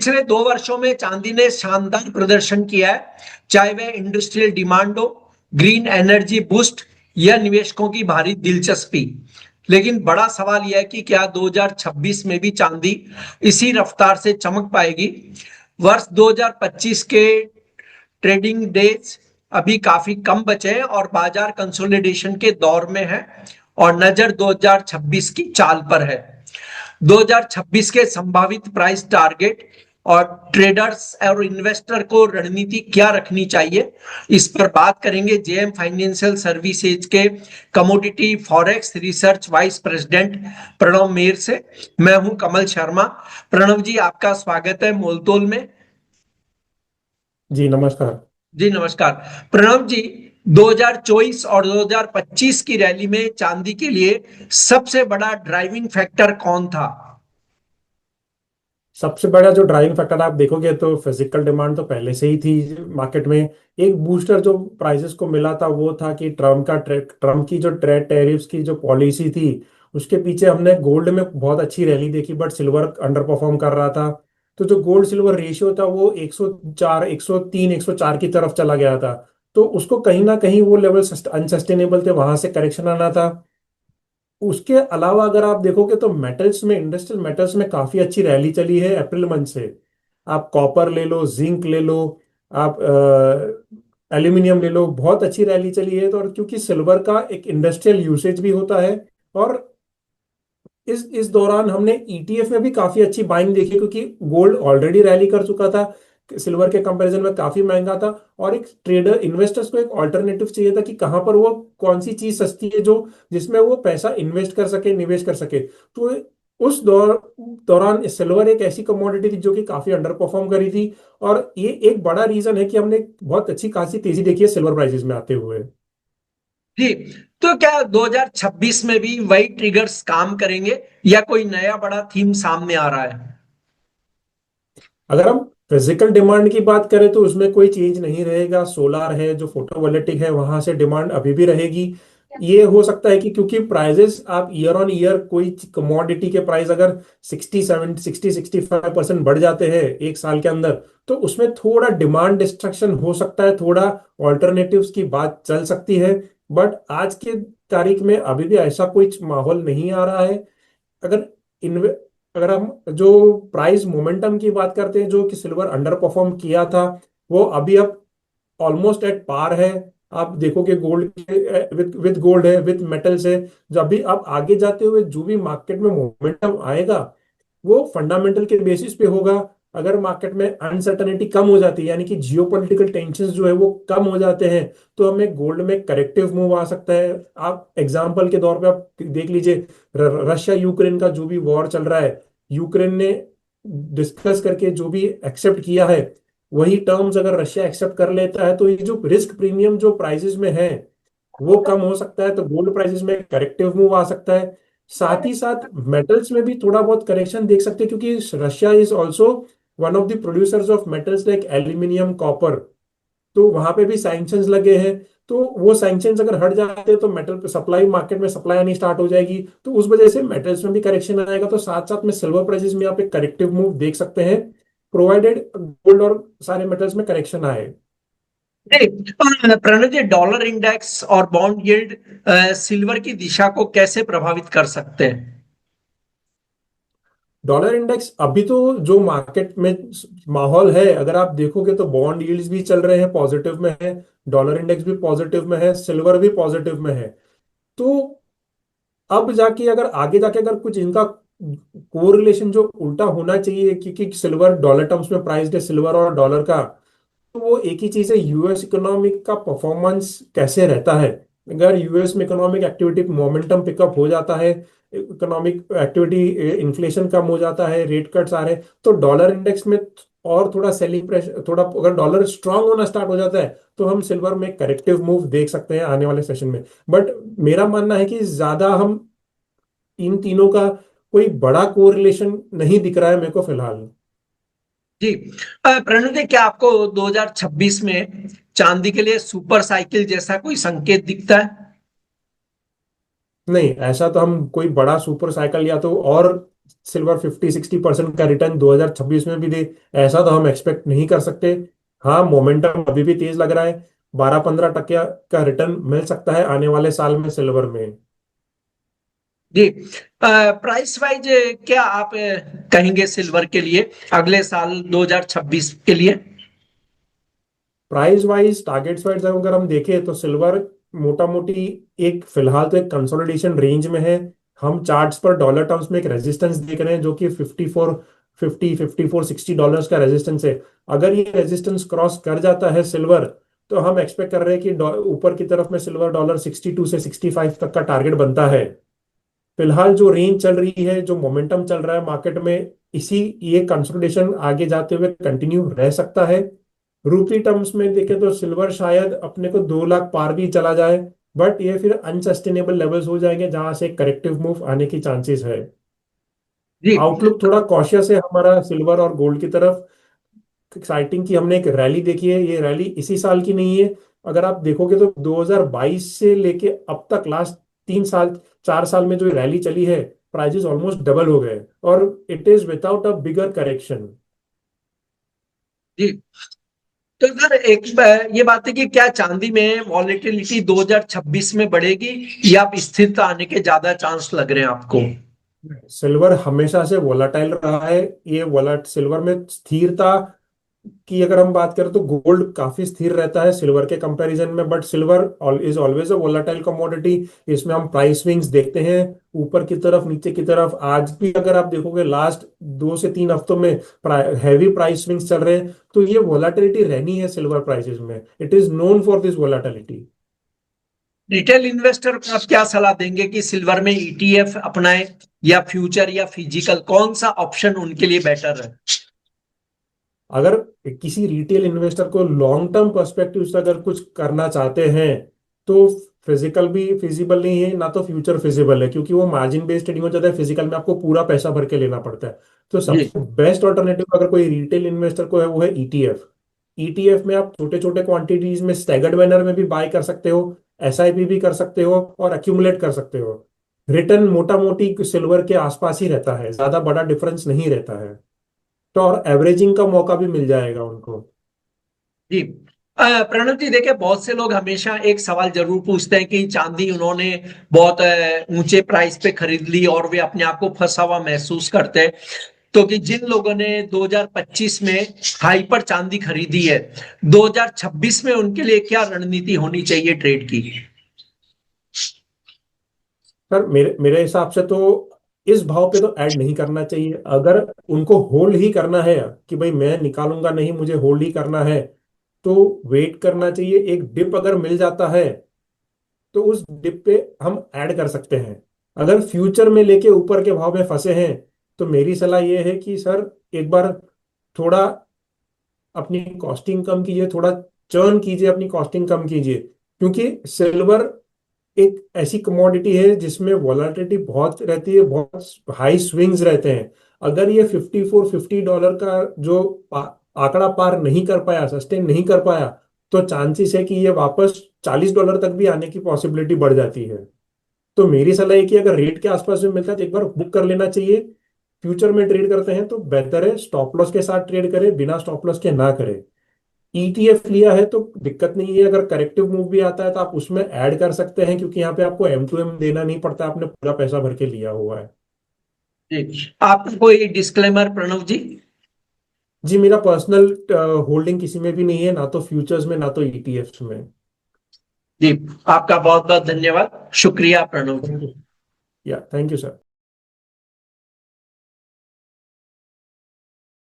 पिछले 2 वर्षों में चांदी ने शानदार प्रदर्शन किया है, चाहे वह इंडस्ट्रियल डिमांड हो, ग्रीन एनर्जी बूस्ट या निवेशकों की भारी दिलचस्पी। लेकिन बड़ा सवाल यह है कि क्या 2026 में भी चांदी इसी रफ्तार से चमक पाएगी। वर्ष 2025 के ट्रेडिंग डेज अभी काफी कम बचे हैं और बाजार कंसोलिडेशन के दौर में है, और नजर 2026 की चाल पर है। 2026 के संभावित प्राइस टारगेट और ट्रेडर्स और इन्वेस्टर को रणनीति क्या रखनी चाहिए, इस पर बात करेंगे जेएम फाइनेंशियल सर्विसेज के commodity forex research vice president Pranav Mehar से। मैं हूं कमल शर्मा। प्रणव जी, आपका स्वागत है मोलतोल में। जी नमस्कार। जी नमस्कार। प्रणव जी, 2024 और 2025 की रैली में चांदी के लिए सबसे बड़ा ड्राइविंग फैक्टर कौन था? सबसे बड़ा जो ड्राइविंग फैक्टर आप देखोगे तो फिजिकल डिमांड तो पहले से ही थी मार्केट में। एक बूस्टर जो प्राइसेस को मिला था वो था कि ट्रम्प की जो ट्रेड टैरिफ्स की जो पॉलिसी थी उसके पीछे हमने गोल्ड में बहुत अच्छी रैली देखी, बट सिल्वर अंडर परफॉर्म कर रहा था। तो जो गोल्ड सिल्वर रेशियो था वो 104 103 104 की तरफ चला गया था। तो उसको कहीं ना कहीं वो लेवल अनसस्टेनेबल थे, वहां से करेक्शन आना था। उसके अलावा अगर आप देखोगे तो मेटल्स में, इंडस्ट्रियल मेटल्स में काफी अच्छी रैली चली है अप्रैल मंथ से। आप कॉपर ले लो, जिंक ले लो, आप एल्यूमिनियम ले लो, बहुत अच्छी रैली चली है। तो और क्योंकि सिल्वर का एक इंडस्ट्रियल यूसेज भी होता है, और इस दौरान हमने ईटीएफ में भी काफी अच्छी बाइंग देखी, क्योंकि गोल्ड ऑलरेडी रैली कर चुका था, सिल्वर के कंपैरिजन में काफी महंगा था। और एक ट्रेडर इन्वेस्टर्स को एक ऑल्टरनेटिव चाहिए था कि कहाँ पर वो कौन सी चीज सस्ती है जो जिसमें वो पैसा इन्वेस्ट कर सके, निवेश कर सके। तो उस दौरान सिल्वर एक ऐसी कमोडिटी थी जो कि काफी अंडर परफॉर्म करी थी। और ये एक बड़ा रीजन है कि हमने बहुत अच्छी खासी तेजी देखी है सिल्वर प्राइसेस में आते हुए। जी, तो क्या 2026 में भी वही ट्रिगर्स काम करेंगे या कोई नया बड़ा थीम सामने आ रहा है? अगर हम फिजिकल डिमांड की बात करें तो उसमें कोई चेंज नहीं रहेगा। सोलार है, जो फोटोवोल्टिक है, वहां से डिमांड अभी भी रहेगी। ये हो सकता है कि क्योंकि प्राइजेस आप ईयर ऑन ईयर कोई कमोडिटी के प्राइस अगर 65% बढ़ जाते हैं एक साल के अंदर, तो उसमें थोड़ा डिमांड डिस्ट्रक्शन हो सकता है, थोड़ा ऑल्टरनेटिव्स की बात चल सकती है। बट आज के तारीख में अभी भी ऐसा कोई माहौल नहीं आ रहा है। अगर इन्वे अगर हम जो प्राइस मोमेंटम की बात करते हैं, जो कि सिल्वर अंडर परफॉर्म किया था, वो अभी अब ऑलमोस्ट एट पार है। आप देखोगे गोल्ड विद गोल्ड है, विद मेटल्स है। जो अभी अब आगे जाते हुए जो भी मार्केट में मोमेंटम आएगा वो फंडामेंटल के बेसिस पे होगा। अगर मार्केट में अनसर्टनिटी कम हो जाती है, यानी कि जियोपॉलिटिकल टेंशन जो है वो कम हो जाते हैं, तो हमें गोल्ड में करेक्टिव मूव आ सकता है। आप एग्जांपल के तौर पे आप देख लीजिए, रशिया यूक्रेन का जो भी वॉर चल रहा है, यूक्रेन ने डिस्कस करके जो भी एक्सेप्ट किया है, वही टर्म्स अगर रशिया एक्सेप्ट कर लेता है तो ये जो रिस्क प्रीमियम जो प्राइसेस में है वो कम हो सकता है। तो गोल्ड प्राइसेस में करेक्टिव मूव आ सकता है। साथ ही साथ मेटल्स में भी थोड़ा बहुत करेक्शन देख सकते हैं, क्योंकि Russia is also one of the producers of metals like aluminium, copper. तो वहां पे भी सैंक्शंस लगे हैं। तो वो सैंक्शंस अगर हट जाते हैं तो मेटल सप्लाई, मार्केट में सप्लाई आनी स्टार्ट हो जाएगी, तो उस वजह से मेटल्स में भी करेक्शन आएगा। तो साथ साथ में सिल्वर प्राइसेस में आप एक करेक्टिव मूव देख सकते हैं, प्रोवाइडेड गोल्ड और सारे मेटल्स में करेक्शन आए। नहीं, और प्रणव जी, डॉलर इंडेक्स और बॉन्ड यील्ड सिल्वर की दिशा को कैसे प्रभावित कर सकते हैं? डॉलर इंडेक्स अभी तो जो मार्केट में माहौल है, अगर आप देखोगे तो बॉन्ड यील्ड्स भी चल रहे हैं, पॉजिटिव में है। डॉलर इंडेक्स भी पॉजिटिव में है, सिल्वर भी पॉजिटिव में है। तो अब जाके अगर आगे जाके अगर कुछ इनका कोरिलेशन जो उल्टा होना चाहिए, क्योंकि सिल्वर डॉलर टर्म्स में प्राइस्ड है, सिल्वर और डॉलर का, तो वो एक ही चीज है, यूएस इकोनॉमिक का परफॉर्मेंस कैसे रहता है। अगर यूएस में इकोनॉमिक एक्टिविटी मोमेंटम पिकअप हो जाता है, इकोनॉमिक एक्टिविटी, इन्फ्लेशन कम हो जाता है, रेट कट्स आ रहे हैं, तो डॉलर इंडेक्स में और थोड़ा सेलिंग प्रेशर, थोड़ा अगर डॉलर स्ट्रांग होना स्टार्ट हो जाता है तो हम सिल्वर में करेक्टिव मूव देख सकते हैं आने वाले सेशन में। बट मेरा मानना है कि ज्यादा हम इन तीनों का कोई बड़ा कोरिलेशन नहीं दिख रहा है मेरे को फिलहाल। जी, प्रणव जी, क्या आपको 2026 में चांदी के लिए सुपर साइकिल जैसा कोई संकेत दिखता है? नहीं, ऐसा तो हम कोई बड़ा सुपर साइकिल या तो और सिल्वर 50-60% का रिटर्न 2026 में भी दे, ऐसा तो हम एक्सपेक्ट नहीं कर सकते। हाँ, मोमेंटम अभी भी तेज लग रहा है। 12-15% का रिटर्न मिल सकता है आने वाले साल में सिल्वर में। जी। प्राइस वाइज क्या आप कहेंगे सिल्वर के लिए अगले साल 2026 के लिए? प्राइस वाइज, टारगेट्स वाइज अगर हम देखें तो सिल्वर मोटा मोटी एक फिलहाल तो एक कंसोलिडेशन रेंज में है। हम चार्ट्स पर डॉलर टर्म्स में एक रेजिस्टेंस देख रहे हैं जो कि 54 60 का रेजिस्टेंस है। अगर ये रेजिस्टेंस क्रॉस कर जाता है सिल्वर, तो हम एक्सपेक्ट कर रहे हैं कि ऊपर की तरफ में सिल्वर $62 से $65 तक का टारगेट बनता है। फिलहाल जो रेंज चल रही है, जो मोमेंटम चल रहा है मार्केट में, इसी ये कंसोलिडेशन आगे जाते हुए कंटिन्यू रह सकता है। रूपी टर्म्स में देखें तो सिल्वर शायद अपने को 2 लाख पार भी चला जाए, बट ये फिर अनसस्टेनेबल लेवल्स हो जाएंगे जहां से करेक्टिव मूव आने की चांसेस है। जी। आउटलुक थोड़ा कॉशियस है हमारा सिल्वर और गोल्ड की तरफ। एक्साइटिंग की हमने एक रैली देखी है, ये रैली इसी साल की नहीं है। अगर आप देखोगे तो 2022 से लेके अब तक लास्ट 3 साल 4 साल में जो रैली चली है, प्राइजेस ऑलमोस्ट डबल हो गए, और it is without a bigger correction. जी। तो सर ये बात है कि क्या चांदी में वॉलेटिलिटी 2026 में बढ़ेगी या अब स्थिरता आने के ज्यादा चांस लग रहे हैं आपको? सिल्वर हमेशा से वोलाटाइल रहा है। ये वोलाट सिल्वर में स्थिरता की अगर हम बात करें तो गोल्ड काफी स्थिर रहता है सिल्वर के कंपैरिजन में, but silver is always a volatile commodity. इसमें हम प्राइस स्विंग्स देखते हैं, ऊपर की तरफ नीचे की तरफ। आज भी अगर आप देखोगे लास्ट 2 से 3 हफ्तों में हैवी प्राइस स्विंग्स चल रहे हैं, तो ये वोलाटिलिटी रहनी है सिल्वर प्राइसेस में। It is known for this volatility. Retail investor को आप क्या सलाह देंगे कि सिल्वर में ईटीएफ अपनाए या फ्यूचर या फिजिकल, कौन सा ऑप्शन उनके लिए बेटर है? अगर किसी रिटेल इन्वेस्टर को लॉन्ग टर्म पर्सपेक्टिव से अगर कुछ करना चाहते हैं, तो फिजिकल भी फिजिबल नहीं है, ना तो फ्यूचर फिजिबल है, क्योंकि वो मार्जिन बेस्ड ट्रेडिंग हो जाता है। फिजिकल में आपको पूरा पैसा भर के लेना पड़ता है। तो जी। सबसे बेस्ट ऑल्टरनेटिव अगर कोई रिटेल इन्वेस्टर को है, वो है ईटीएफ। ईटीएफ में आप छोटे छोटे क्वांटिटीज में स्टैगर्ड मैनर में भी बाय कर सकते हो, एसआईपी भी कर सकते हो, और अक्यूमुलेट कर सकते हो। रिटर्न मोटा मोटी सिल्वर के आसपास ही रहता है, ज्यादा बड़ा डिफरेंस नहीं रहता है। तो और एवरेजिंग का मौका भी मिल जाएगा उनको। जी। प्रणव जी, देखिए बहुत से लोग हमेशा एक सवाल जरूर पूछते हैं कि चांदी उन्होंने बहुत ऊंचे प्राइस पे खरीद ली और वे अपने आप को फंसा हुआ महसूस करते हैं। तो कि जिन लोगों ने 2025 में हाई पर चांदी खरीदी है, 2026 में उनके लिए क्या रणनीति होनी चाहिए ट्रेड की? सर, मेरे मेरे हिसाब से तो इस भाव पे तो ऐड नहीं करना चाहिए। अगर उनको होल्ड ही करना है कि भाई मैं निकालूंगा नहीं, मुझे होल्ड ही करना है, तो वेट करना चाहिए। एक डिप अगर मिल जाता है तो उस डिप पे हम ऐड कर सकते हैं। अगर फ्यूचर में लेके ऊपर के भाव में फंसे हैं, तो मेरी सलाह ये है कि सर, एक बार थोड़ा अपनी कॉस्टिंग कम कीजिए, थोड़ा चर्न कीजिए, अपनी कॉस्टिंग कम कीजिए। क्योंकि सिल्वर एक ऐसी कमोडिटी है जिसमें वॉलेटिलिटी बहुत रहती है, बहुत हाई स्विंग्स रहते हैं। अगर ये $54-50 का जो आंकड़ा पार नहीं कर पाया, सस्टेन नहीं कर पाया, तो चांसेस है कि ये वापस $40 तक भी आने की पॉसिबिलिटी बढ़ जाती है। तो मेरी सलाह है कि अगर रेट के आसपास में मिलता है तो एक बार बुक कर लेना चाहिए। फ्यूचर में ट्रेड करते हैं तो बेहतर है स्टॉप लॉस के साथ ट्रेड करें, बिना स्टॉप लॉस के ना करें। ईटीएफ लिया है तो दिक्कत नहीं है, अगर करेक्टिव मूव भी आता है तो आप उसमें ऐड कर सकते हैं, क्योंकि यहाँ पे आपको एम टू एम देना नहीं पड़ता, आपने पूरा पैसा भर के लिया हुआ है। जी। आपको कोई डिस्क्लेमर प्रणव जी? जी, मेरा पर्सनल होल्डिंग किसी में भी नहीं है, ना तो फ्यूचर्स में ना तो ईटीएफ में। जी। आपका बहुत बहुत धन्यवाद, शुक्रिया Pranav ji. Thank you. Yeah thank you sir.